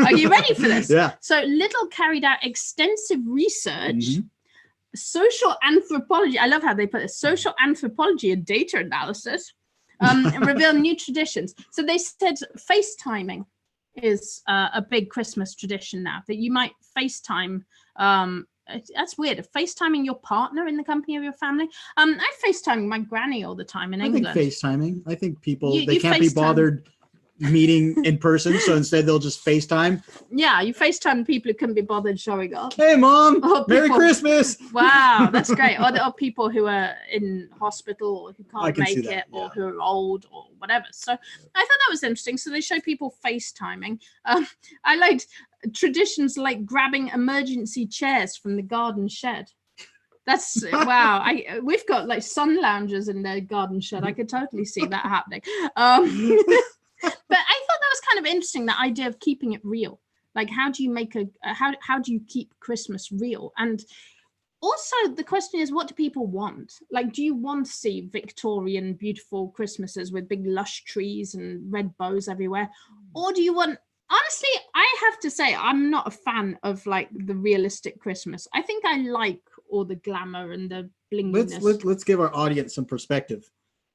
Are you ready for this? Yeah. So Lidl carried out extensive research, social anthropology. I love how they put it, social anthropology and data analysis, and reveal new traditions. So they said FaceTiming is a big Christmas tradition now, that you might FaceTime. That's weird. FaceTiming your partner in the company of your family. I FaceTime my granny all the time in England. I think FaceTiming. I think people, they can't FaceTime. be bothered meeting in person. So instead they'll just FaceTime. Yeah, you FaceTime people who couldn't be bothered showing up. Hey, Mom, Merry Christmas. Wow, that's great. Or people who are in hospital or who can't make it, or who are old or whatever. So I thought that was interesting. So they show people FaceTiming. I liked traditions like grabbing emergency chairs from the garden shed. That's wow. We've got like sun loungers in the garden shed. I could totally see that happening. But I thought that was kind of interesting, the idea of keeping it real. Like, how do you make how do you keep Christmas real? And also the question is, what do people want? Like, do you want to see Victorian beautiful Christmases with big lush trees and red bows everywhere? Or do you want, honestly, I have to say, I'm not a fan of like the realistic Christmas. I think I like all the glamour and the blinginess. Let's give our audience some perspective.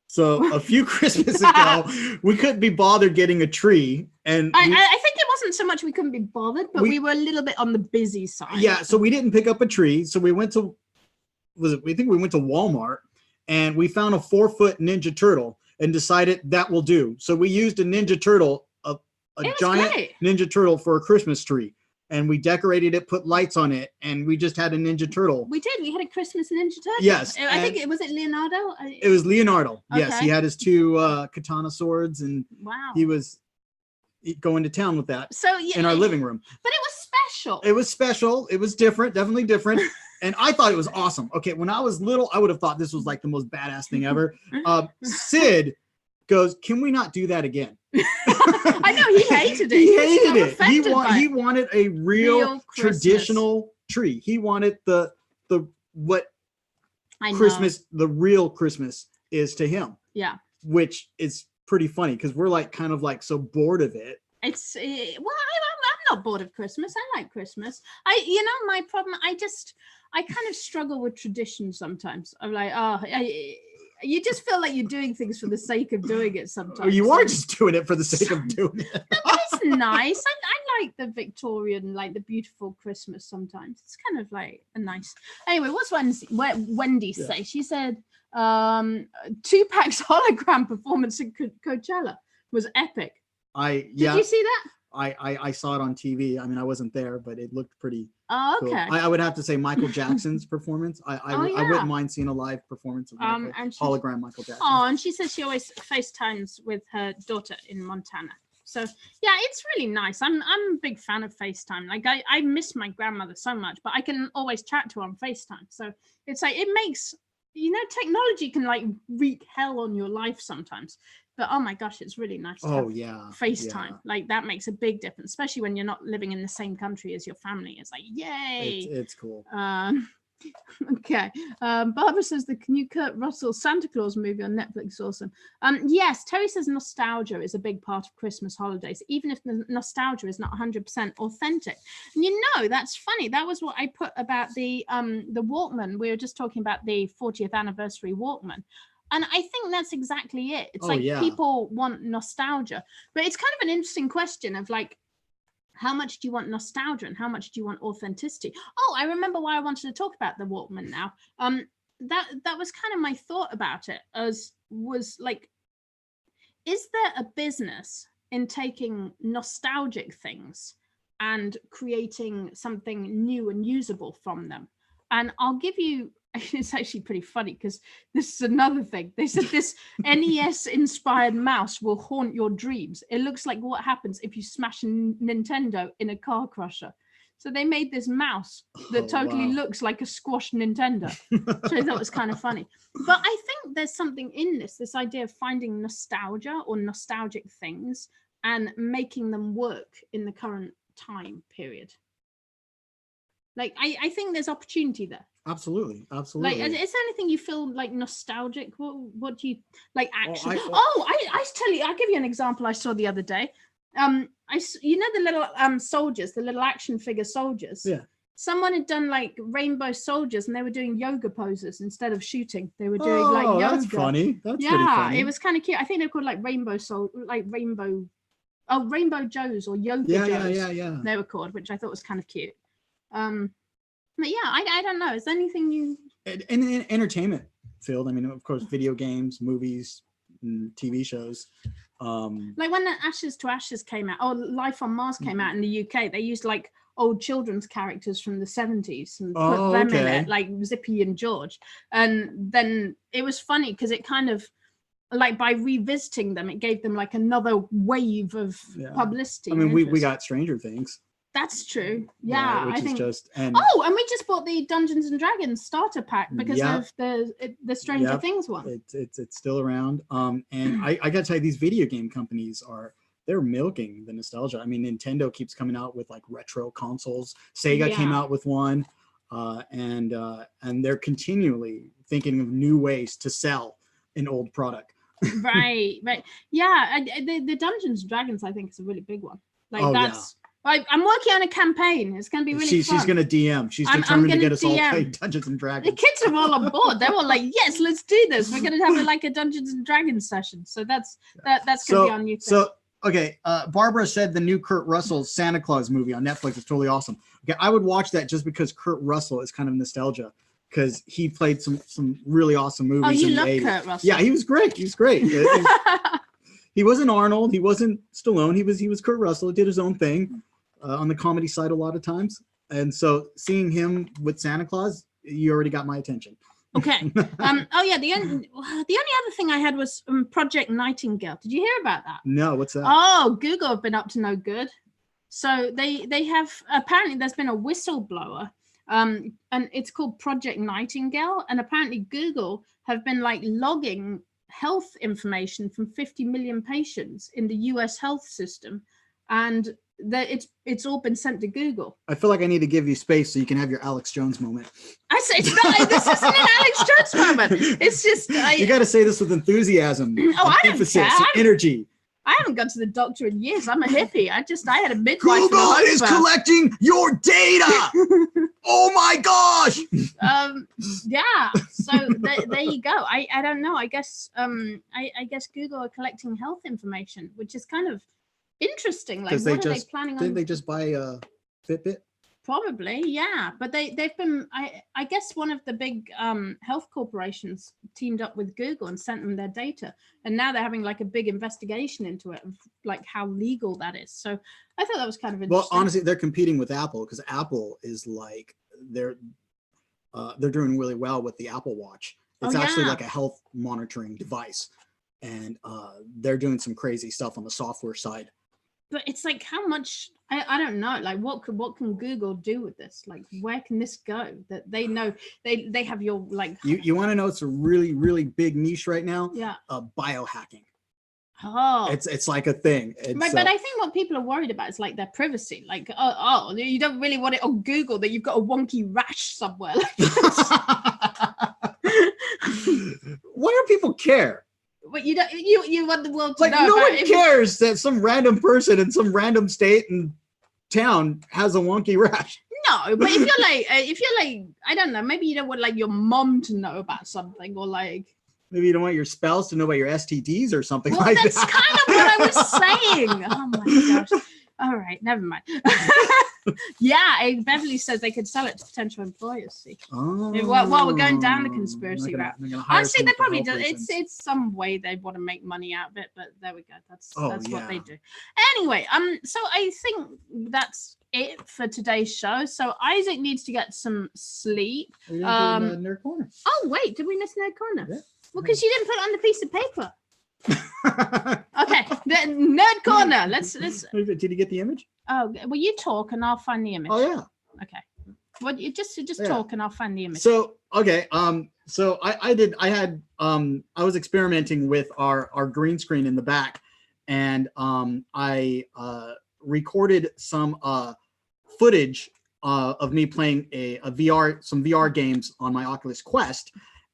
So a few Christmases ago, we couldn't be bothered getting a tree, and I think it wasn't so much we couldn't be bothered, but we were a little bit on the busy side. Yeah, so we didn't pick up a tree. So we went to we went to Walmart, and we found a 4-foot Ninja Turtle and decided that will do. So we used a Ninja Turtle, a giant Ninja Turtle for a Christmas tree. And we decorated it, put lights on it, and we just had a Ninja Turtle. We did. We had a Christmas Ninja Turtle. Yes. I think was it Leonardo? It was Leonardo. Okay. Yes, he had his 2 katana swords, and he was going to town with that. So yeah, in our living room. But it was special. It was special. It was different, definitely different. And I thought it was awesome. Okay, when I was little, I would have thought this was like the most badass thing ever. Sid goes, "Can we not do that again?" I know, he hated it. He hated it. He wanted a real traditional tree. He wanted the what Christmas, the real Christmas is to him. Yeah. Which is pretty funny because we're like kind of like so bored of it. It's I'm not bored of Christmas. I like Christmas. My problem, I kind of struggle with tradition sometimes. I'm like, you just feel like you're doing things for the sake of doing it sometimes. Well, you are just doing it for the sake of doing it. It's nice. I like the Victorian, like the beautiful Christmas sometimes. It's kind of like a nice. Anyway, what's Wendy say? She said Tupac's hologram performance at Coachella was epic. Did you see that? I saw it on TV. I mean, I wasn't there, but it looked pretty cool. I would have to say Michael Jackson's performance. I wouldn't mind seeing a live performance of hologram Michael Jackson. Oh, and she says she always FaceTimes with her daughter in Montana. So yeah, it's really nice. I'm a big fan of FaceTime. Like I miss my grandmother so much, but I can always chat to her on FaceTime. So it's like, it makes, technology can like wreak hell on your life sometimes. But oh my gosh, it's really nice to have FaceTime. Yeah. Like that makes a big difference, especially when you're not living in the same country as your family. It's like, yay. It's cool. Okay. Barbara says the new Kurt Russell Santa Claus movie on Netflix is awesome. Yes, Terry says nostalgia is a big part of Christmas holidays, even if the nostalgia is not 100% authentic. And that's funny. That was what I put about the Walkman. We were just talking about the 40th anniversary Walkman. And I think that's exactly it. It's people want nostalgia, but it's kind of an interesting question of like, how much do you want nostalgia and how much do you want authenticity? Oh, I remember why I wanted to talk about the Walkman now. That was kind of my thought about it, was like, is there a business in taking nostalgic things and creating something new and usable from them? And I'll give you, it's actually pretty funny because this is another thing. They said this NES inspired mouse will haunt your dreams. It looks like what happens if you smash a Nintendo in a car crusher. So they made this mouse that totally looks like a squashed Nintendo. So I thought it was kind of funny. But I think there's something in this idea of finding nostalgia or nostalgic things and making them work in the current time period. Like, I think there's opportunity there. Absolutely. Like, is there anything you feel like nostalgic? What do you like? Actually, I tell you, I'll give you an example. I saw the other day. The little soldiers, the little action figure soldiers. Yeah. Someone had done like rainbow soldiers, and they were doing yoga poses instead of shooting. They were doing like yoga. That's funny. That's pretty funny. It was kind of cute. I think they're called like Rainbow Joes or Yoga Joes. Yeah. They were called, which I thought was kind of cute. But yeah, I don't know. Is there anything you in the entertainment field? I mean, of course, video games, movies, and TV shows. Like when Ashes to Ashes came out, or Life on Mars came out in the UK, they used like old children's characters from the 70s and put them in it, like Zippy and George. And then it was funny because it kind of, like, by revisiting them, it gave them like another wave of publicity. I mean, we got Stranger Things. That's true. Yeah, which I think. Just, and we just bought the Dungeons and Dragons starter pack because of the Stranger Things one. It's still around. And I got to tell you, these video game companies they're milking the nostalgia. I mean, Nintendo keeps coming out with like retro consoles. Sega came out with one, and they're continually thinking of new ways to sell an old product. right. Yeah, the Dungeons and Dragons, I think, is a really big one. Like I'm working on a campaign. It's going to be really fun. She's going to DM. She's determined to get us all playing Dungeons and Dragons. The kids are all on board. They're all like, yes, let's do this. We're going to have like a Dungeons and Dragons session. So that's going to be on YouTube. So, okay. Barbara said the new Kurt Russell Santa Claus movie on Netflix is totally awesome. Okay, I would watch that just because Kurt Russell is kind of nostalgia, because he played some really awesome movies. Oh, you in love the 80s. Kurt Russell. Yeah, he was great. He wasn't Arnold. He wasn't Stallone. He was Kurt Russell. He did his own thing on the comedy side a lot of times. And so seeing him with Santa Claus, you already got my attention. Okay. The only other thing I had was Project Nightingale. Did you hear about that? No, what's that? Oh, Google have been up to no good. So they have, apparently there's been a whistleblower, and it's called Project Nightingale. And apparently Google have been like logging health information from 50 million patients in the US health system. And it's all been sent to Google. I feel like I need to give you space so you can have your Alex Jones moment. I say this isn't an Alex Jones moment. It's just you got to say this with enthusiasm. I don't care. Energy. I haven't gone to the doctor in years. I'm a hippie. I had a midwife. Google is collecting your data. Oh my gosh. Yeah. So there you go. I don't know. I guess Google are collecting health information, which is kind of interesting. Like, what are they planning on? Didn't they just buy a Fitbit? Probably, yeah. But they've been, I guess one of the big health corporations teamed up with Google and sent them their data. And now they're having like a big investigation into it, of like how legal that is. So I thought that was kind of interesting. Well, honestly, they're competing with Apple, because Apple is like, they're doing really well with the Apple Watch. It's actually like a health monitoring device. And they're doing some crazy stuff on the software side. But it's like, how much, I don't know, like what can Google do with this? Like, where can this go? That they know they have your, like, you want to know, it's a really, really big niche right now. Yeah. Biohacking. Oh, it's like a thing. But I think what people are worried about is like their privacy. Like, oh, you don't really want it on Google that you've got a wonky rash somewhere. Why do people care? But you don't. You want the world to know. Like, no one cares that some random person in some random state and town has a wonky rash. No, but if you're like, I don't know, maybe you don't want like your mom to know about something, or like maybe you don't want your spouse to know about your STDs or something like that. That's kind of what I was saying. Oh my gosh. All right, never mind. Yeah, Beverly says they could sell it to potential employers. See, well, we're going down the conspiracy route. Actually, they probably do. It's some way they want to make money out of it, but there we go. That's what they do. Anyway, so I think that's it for today's show. So Isaac needs to get some sleep. Nerd Corner. Oh wait, did we miss Nerd Corner? Yeah. Well, because you didn't put it on the piece of paper. Okay, the Nerd Corner. Let's. Did you get the image? Oh, well, you talk and I'll find the image. Oh yeah. Okay. Well, you just talk and I'll find the image. So okay. So I was experimenting with our green screen in the back, and I recorded some footage of me playing some VR games on my Oculus Quest.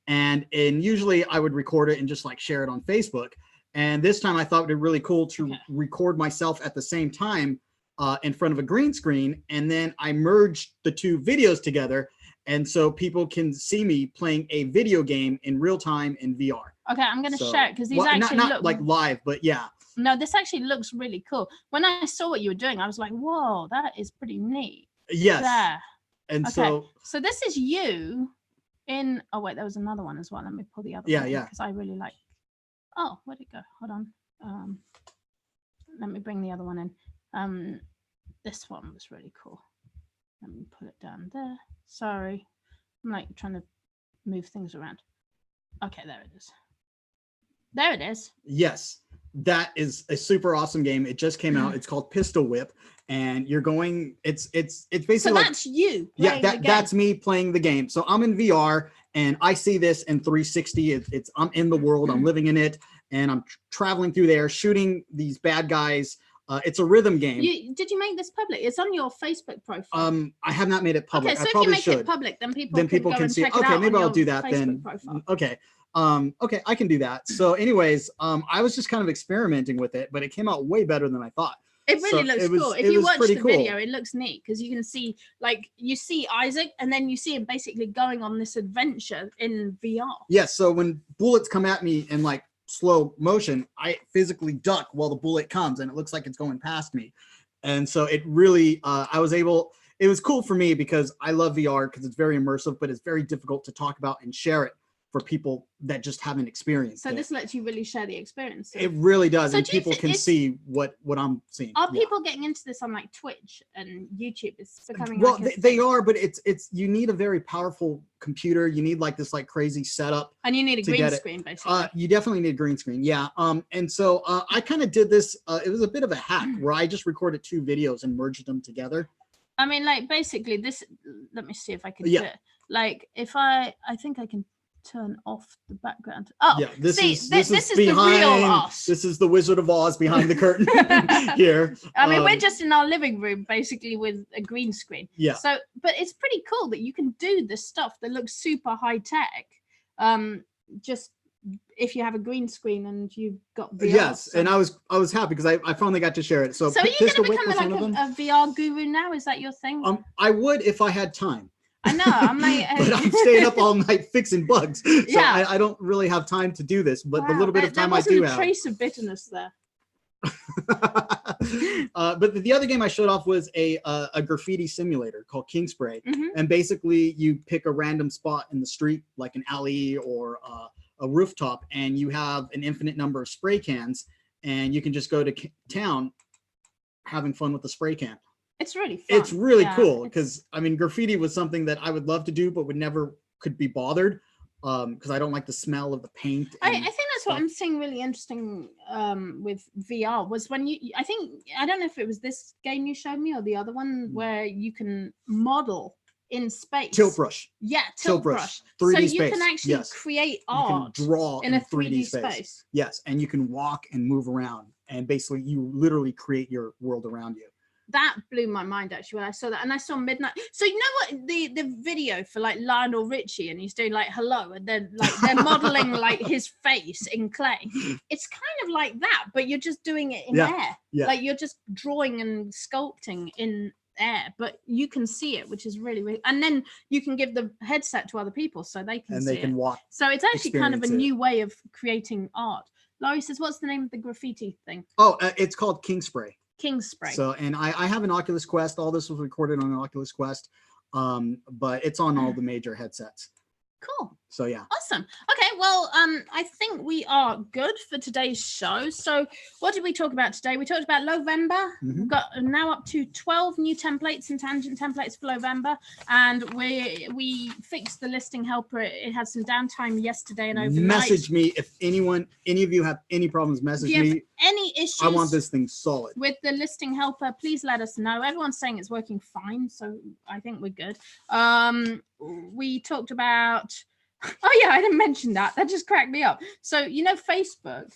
And usually I would record it and just like share it on Facebook. And this time I thought it'd be really cool to record myself at the same time in front of a green screen. And then I merged the two videos together. And so people can see me playing a video game in real time in VR. Okay, I'm going to share it because these actually not like live, but yeah. No, this actually looks really cool. When I saw what you were doing, I was like, whoa, that is pretty neat. Yes. There. And okay. So this is you in, oh wait, there was another one as well. Let me pull the other one. Yeah. Because I really like, oh, where'd it go? Hold on. Let me bring the other one in. This one was really cool. Let me put it down there. Sorry, I'm like trying to move things around. Okay, there it is. There it is. Yes, that is a super awesome game. It just came out. It's called Pistol Whip, and you're going. It's basically so that's you. Yeah, that's me playing the game. So I'm in VR, and I see this in 360. I'm in the world. I'm living in it, and I'm traveling through there, shooting these bad guys. It's a rhythm game. Did you make this public? It's on your Facebook profile. I have not made it public. Okay, so I if probably you make should. it public, then people can see. Okay, maybe I'll do that Facebook then. Profile. Okay. Okay, I can do that. So anyways, I was just kind of experimenting with it, but it came out way better than I thought. It really looks cool. If you watch the video, it looks neat because you can see, like, you see Isaac and then you see him basically going on this adventure in VR. Yes, so when bullets come at me in like slow motion, I physically duck while the bullet comes and it looks like it's going past me. And so it really, it was cool for me because I love VR because it's very immersive, but it's very difficult to talk about and share it for people that just haven't experienced it. So this lets you really share the experience. It really does, so and people can see what I'm seeing. Are people getting into this on like Twitch and YouTube? Is becoming well, they are, but it's you need a very powerful computer. You need like this like crazy setup, and you need a green screen basically. You definitely need a green screen, yeah. And so I kind of did this. It was a bit of a hack where I just recorded 2 videos and merged them together. I mean, like basically this. Let me see if I can do it. Like if I think I can turn off the background. Oh, yeah, this is behind, the real us. This is the Wizard of Oz behind the curtain here. I mean, we're just in our living room basically with a green screen. Yeah. So, but it's pretty cool that you can do this stuff that looks super high tech. Just if you have a green screen and you've got VR. Yes, and I was happy because I finally got to share it. So are you going to become like a VR guru now? Is that your thing? I would if I had time. I know, I'm like, but I'm staying up all night fixing bugs, so yeah. I don't really have time to do this. But the little bit of time I do have, a trace of bitterness there. But the other game I showed off was a graffiti simulator called King Spray, and basically you pick a random spot in the street, like an alley or a rooftop, and you have an infinite number of spray cans, and you can just go to town having fun with the spray can. It's really fun. It's really cool because I mean, graffiti was something that I would love to do, but would never could be bothered because I don't like the smell of the paint. I think that's what I'm seeing really interesting with VR was when I don't know if it was this game you showed me or the other one where you can model in space. Tilt brush. Yeah, tilt brush. 3D so space. You can actually create art, draw in a 3D space. Yes, and you can walk and move around, and basically you literally create your world around you. That blew my mind actually when I saw that, and I saw Midnight. So you know what the video for like Lionel Richie, and he's doing like hello, and then like they're modeling like his face in clay. It's kind of like that, but you're just doing it in air. Yeah. Like you're just drawing and sculpting in air, but you can see it, which is really, really. And then you can give the headset to other people so they can see it. Walk. So it's actually kind of a new way of creating art. Laurie says, "What's the name of the graffiti thing?" Oh, it's called King Spray. King Spray. So, and I have an Oculus Quest. All this was recorded on an Oculus Quest, but it's on all the major headsets. Cool. So yeah. Awesome. Okay, well, I think we are good for today's show. So what did we talk about today? We talked about Lovember. We've got now up to 12 new templates and tangent templates for Lovember, and we fixed the listing helper. It had some downtime yesterday and overnight. Message me if any of you have any problems. Message me. Any issues? I want this thing solid. With the listing helper, please let us know. Everyone's saying it's working fine, so I think we're good. We talked about. Oh yeah, I didn't mention that. That just cracked me up. So you know, Facebook,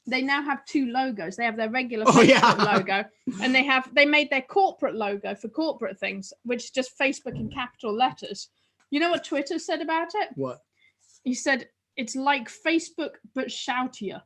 they now have 2 logos. They have their regular Facebook logo, and they made their corporate logo for corporate things, which is just Facebook in capital letters. You know what Twitter said about it? What? He said it's like Facebook but shoutier.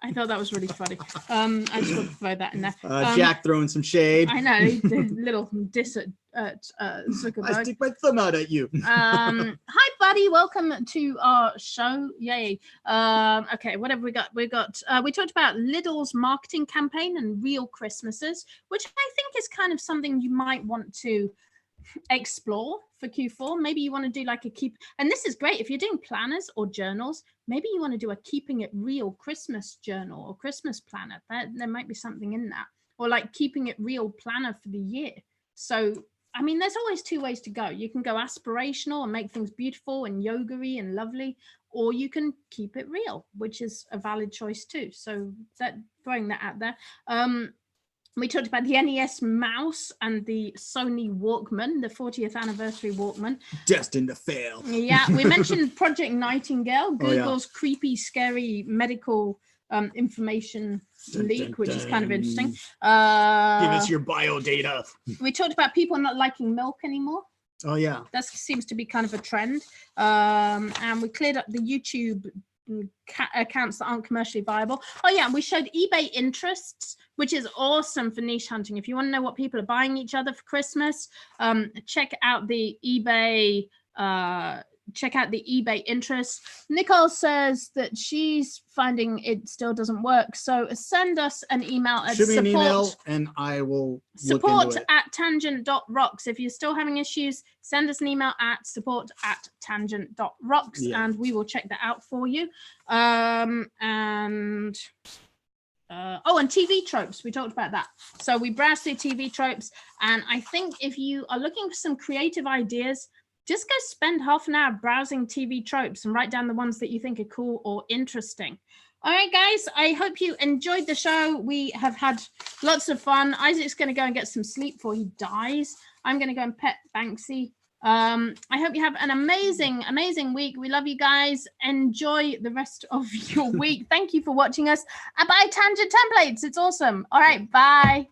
I thought that was really funny. I just want to throw that in there. Jack throwing some shade. I know, little diss at Zuckerberg. I stick my thumb out at you. Hi, buddy. Welcome to our show. Yay. Okay, what have we got? We talked about Lidl's marketing campaign and real Christmases, which I think is kind of something you might want to explore for Q4. Maybe you want to do like a keep, and this is great if you're doing planners or journals. Maybe you want to do a keeping it real Christmas journal or Christmas planner. There might be something in that, or like keeping it real planner for the year. So I mean, there's always two ways to go. You can go aspirational and make things beautiful and yoga-y and lovely, or you can keep it real, which is a valid choice too. So throwing that out there. We talked about the NES mouse and the Sony Walkman, the 40th anniversary Walkman. Destined to fail. Yeah, we mentioned Project Nightingale, Google's creepy, scary medical information leak, which is kind of interesting. Give us your bio data. We talked about people not liking milk anymore. Oh, yeah. That seems to be kind of a trend. And we cleared up the YouTube accounts that aren't commercially viable. Oh yeah, we showed eBay interests, which is awesome for niche hunting. If you want to know what people are buying each other for Christmas, check out the eBay interest. Nicole says that she's finding it still doesn't work, so send us an email at support, and I will support@tangent.rocks. If you're still having issues, send us an email at support@tangent.rocks, and we will check that out for you. And TV Tropes, we talked about that. So we browsed through TV Tropes, and I think if you are looking for some creative ideas, just go spend half an hour browsing TV Tropes and write down the ones that you think are cool or interesting. All right, guys, I hope you enjoyed the show. We have had lots of fun. Isaac's going to go and get some sleep before he dies. I'm going to go and pet Banksy. I hope you have an amazing, amazing week. We love you guys. Enjoy the rest of your week. Thank you for watching us. Buy Tangent Templates. It's awesome. All right, bye.